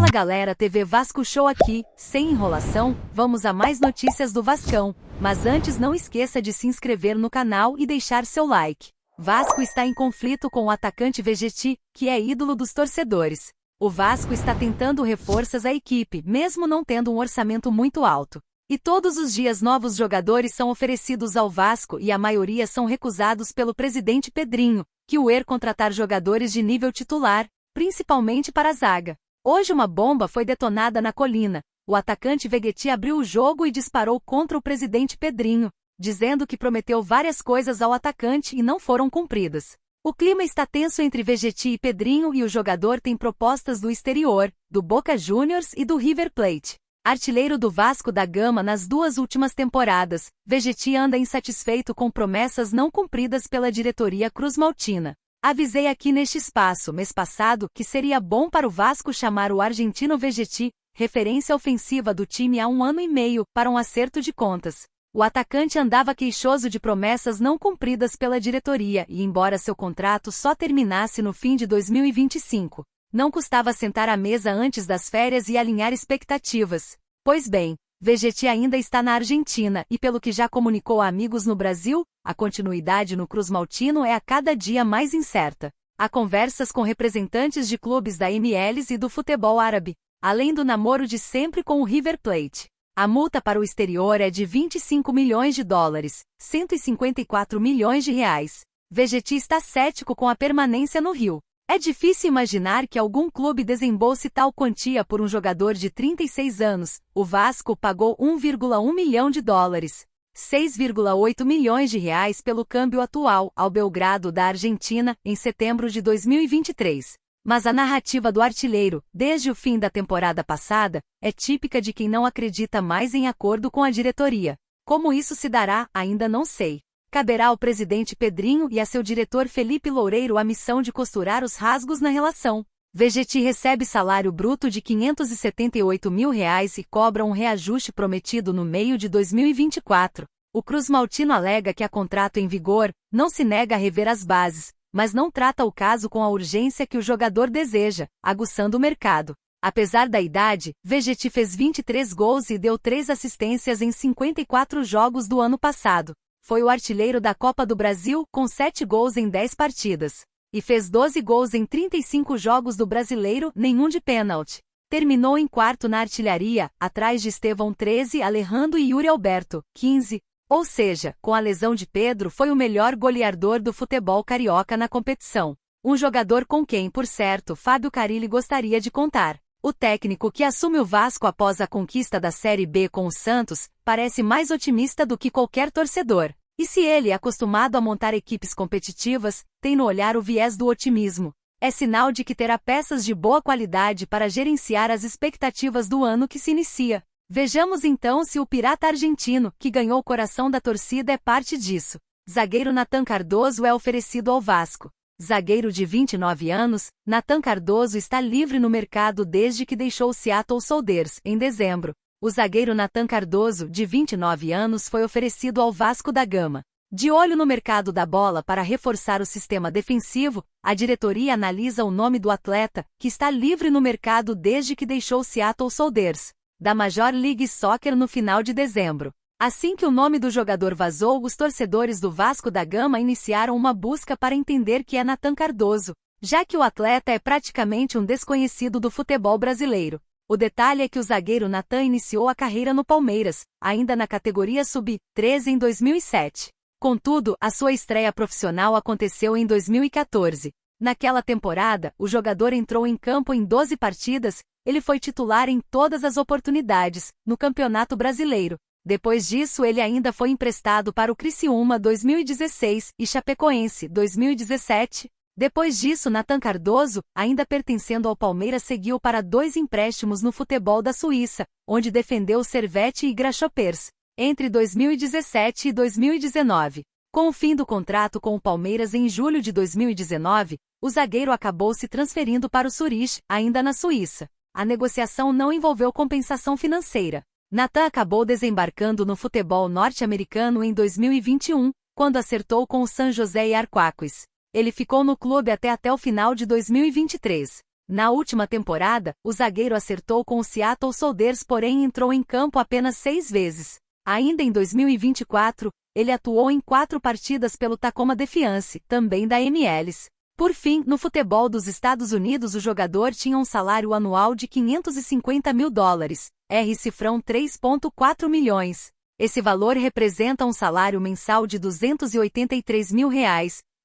Fala galera, TV Vasco Show aqui, sem enrolação, vamos a mais notícias do Vascão, mas antes não esqueça de se inscrever no canal e deixar seu like. Vasco está em conflito com o atacante Vegetti, que é ídolo dos torcedores. O Vasco está tentando reforços à equipe, mesmo não tendo um orçamento muito alto. E todos os dias novos jogadores são oferecidos ao Vasco e a maioria são recusados pelo presidente Pedrinho, que quer contratar jogadores de nível titular, principalmente para a zaga. Hoje uma bomba foi detonada na Colina. O atacante Vegetti abriu o jogo e disparou contra o presidente Pedrinho, dizendo que prometeu várias coisas ao atacante e não foram cumpridas. O clima está tenso entre Vegetti e Pedrinho e o jogador tem propostas do exterior, do Boca Juniors e do River Plate. Artilheiro do Vasco da Gama nas duas últimas temporadas, Vegetti anda insatisfeito com promessas não cumpridas pela diretoria cruzmaltina. Avisei aqui neste espaço, mês passado, que seria bom para o Vasco chamar o argentino Vegetti, referência ofensiva do time há 1 ano e meio, para um acerto de contas. O atacante andava queixoso de promessas não cumpridas pela diretoria e, embora seu contrato só terminasse no fim de 2025, não custava sentar à mesa antes das férias e alinhar expectativas. Pois bem, Vegetti ainda está na Argentina e, pelo que já comunicou a amigos no Brasil, a continuidade no cruzmaltino é a cada dia mais incerta. Há conversas com representantes de clubes da MLS e do futebol árabe, além do namoro de sempre com o River Plate. A multa para o exterior é de 25 milhões de dólares, 154 milhões de reais. Vegetti está cético com a permanência no Rio. É difícil imaginar que algum clube desembolse tal quantia por um jogador de 36 anos. O Vasco pagou 1,1 milhão de dólares, 6,8 milhões de reais pelo câmbio atual, ao Belgrado da Argentina, em setembro de 2023. Mas a narrativa do artilheiro, desde o fim da temporada passada, é típica de quem não acredita mais em acordo com a diretoria. Como isso se dará, ainda não sei. Caberá ao presidente Pedrinho e a seu diretor Felipe Loureiro a missão de costurar os rasgos na relação. Vegetti recebe salário bruto de R$ 578 mil e cobra um reajuste prometido no meio de 2024. O cruzmaltino alega que há contrato em vigor, não se nega a rever as bases, mas não trata o caso com a urgência que o jogador deseja, aguçando o mercado. Apesar da idade, Vegetti fez 23 gols e deu 3 assistências em 54 jogos do ano passado. Foi o artilheiro da Copa do Brasil, com 7 gols em 10 partidas. E fez 12 gols em 35 jogos do Brasileiro, nenhum de pênalti. Terminou em quarto na artilharia, atrás de Estevão 13, Alejandro e Yuri Alberto 15. Ou seja, com a lesão de Pedro foi o melhor goleador do futebol carioca na competição. Um jogador com quem, por certo, Fábio Carille gostaria de contar. O técnico que assume o Vasco após a conquista da Série B com o Santos, parece mais otimista do que qualquer torcedor. E se ele, acostumado a montar equipes competitivas, tem no olhar o viés do otimismo, é sinal de que terá peças de boa qualidade para gerenciar as expectativas do ano que se inicia. Vejamos então se o pirata argentino, que ganhou o coração da torcida, é parte disso. Zagueiro Nathan Cardoso é oferecido ao Vasco. Zagueiro de 29 anos, Nathan Cardoso está livre no mercado desde que deixou o Seattle Sounders, em dezembro. O zagueiro Nathan Cardoso, de 29 anos, foi oferecido ao Vasco da Gama. De olho no mercado da bola para reforçar o sistema defensivo, a diretoria analisa o nome do atleta, que está livre no mercado desde que deixou o Seattle Sounders, da Major League Soccer no final de dezembro. Assim que o nome do jogador vazou, os torcedores do Vasco da Gama iniciaram uma busca para entender que é Nathan Cardoso, já que o atleta é praticamente um desconhecido do futebol brasileiro. O detalhe é que o zagueiro Nathan iniciou a carreira no Palmeiras, ainda na categoria sub-13 em 2007. Contudo, a sua estreia profissional aconteceu em 2014. Naquela temporada, o jogador entrou em campo em 12 partidas, ele foi titular em todas as oportunidades, no Campeonato Brasileiro. Depois disso ele ainda foi emprestado para o Criciúma 2016 e Chapecoense 2017. Depois disso Nathan Cardoso, ainda pertencendo ao Palmeiras, seguiu para 2 empréstimos no futebol da Suíça, onde defendeu o Servette e Grasshoppers, entre 2017 e 2019. Com o fim do contrato com o Palmeiras em julho de 2019, o zagueiro acabou se transferindo para o Zurich, ainda na Suíça. A negociação não envolveu compensação financeira. Nathan acabou desembarcando no futebol norte-americano em 2021, quando acertou com o San José Earthquakes. Ele ficou no clube até o final de 2023. Na última temporada, o zagueiro acertou com o Seattle Sounders, porém entrou em campo apenas 6 vezes. Ainda em 2024, ele atuou em 4 partidas pelo Tacoma Defiance, também da MLS. Por fim, no futebol dos Estados Unidos, o jogador tinha um salário anual de $550 mil, cifrão 3,4 milhões. Esse valor representa um salário mensal de R$283 mil,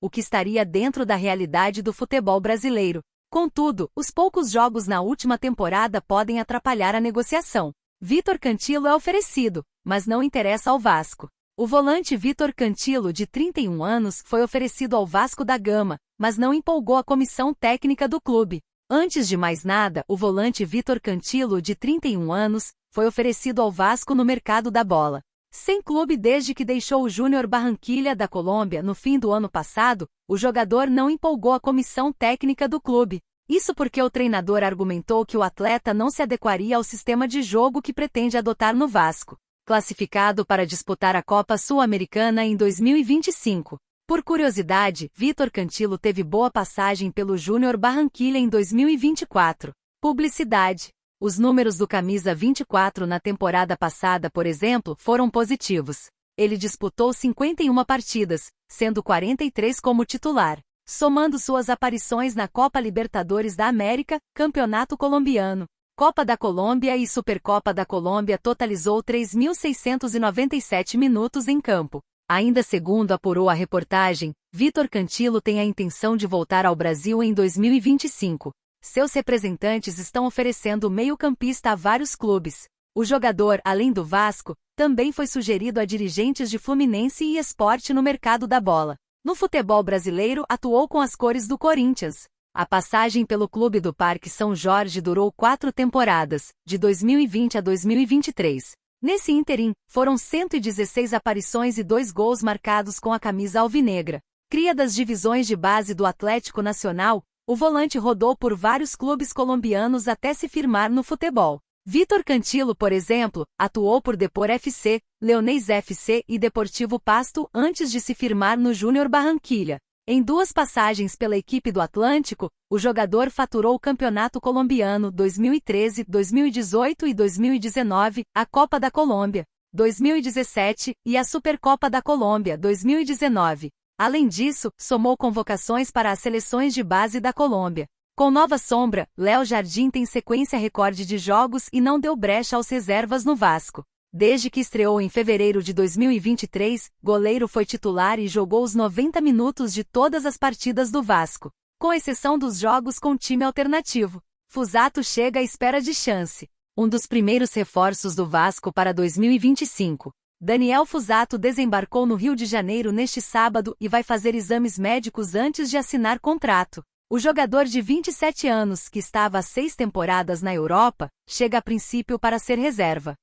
o que estaria dentro da realidade do futebol brasileiro. Contudo, os poucos jogos na última temporada podem atrapalhar a negociação. Vitor Cantilo é oferecido, mas não interessa ao Vasco. O volante Vitor Cantilo, de 31 anos, foi oferecido ao Vasco da Gama, mas não empolgou a comissão técnica do clube. Antes de mais nada, o volante Vitor Cantilo, de 31 anos, foi oferecido ao Vasco no mercado da bola. Sem clube desde que deixou o Júnior Barranquilla da Colômbia no fim do ano passado, o jogador não empolgou a comissão técnica do clube. Isso porque o treinador argumentou que o atleta não se adequaria ao sistema de jogo que pretende adotar no Vasco, classificado para disputar a Copa Sul-Americana em 2025. Por curiosidade, Vitor Cantilo teve boa passagem pelo Júnior Barranquilla em 2024. Publicidade. Os números do camisa 24 na temporada passada, por exemplo, foram positivos. Ele disputou 51 partidas, sendo 43 como titular, somando suas aparições na Copa Libertadores da América, Campeonato Colombiano, Copa da Colômbia e Supercopa da Colômbia. Totalizou 3.697 minutos em campo. Ainda segundo apurou a reportagem, Vitor Cantilo tem a intenção de voltar ao Brasil em 2025. Seus representantes estão oferecendo o meio-campista a vários clubes. O jogador, além do Vasco, também foi sugerido a dirigentes de Fluminense e Sport no mercado da bola. No futebol brasileiro, atuou com as cores do Corinthians. A passagem pelo clube do Parque São Jorge durou 4 temporadas, de 2020 a 2023. Nesse ínterim, foram 116 aparições e 2 gols marcados com a camisa alvinegra. Cria das divisões de base do Atlético Nacional, o volante rodou por vários clubes colombianos até se firmar no futebol. Vitor Cantilo, por exemplo, atuou por Depor FC, Leones FC e Deportivo Pasto antes de se firmar no Júnior Barranquilla. Em 2 passagens pela equipe do Atlântico, o jogador faturou o Campeonato Colombiano 2013, 2018 e 2019, a Copa da Colômbia 2017 e a Supercopa da Colômbia 2019. Além disso, somou convocações para as seleções de base da Colômbia. Com nova sombra, Léo Jardim tem sequência recorde de jogos e não deu brecha aos reservas no Vasco. Desde que estreou em fevereiro de 2023, goleiro foi titular e jogou os 90 minutos de todas as partidas do Vasco, com exceção dos jogos com time alternativo. Fuzato chega à espera de chance. Um dos primeiros reforços do Vasco para 2025. Daniel Fuzato desembarcou no Rio de Janeiro neste sábado e vai fazer exames médicos antes de assinar contrato. O jogador de 27 anos, que estava há 6 temporadas na Europa, chega a princípio para ser reserva.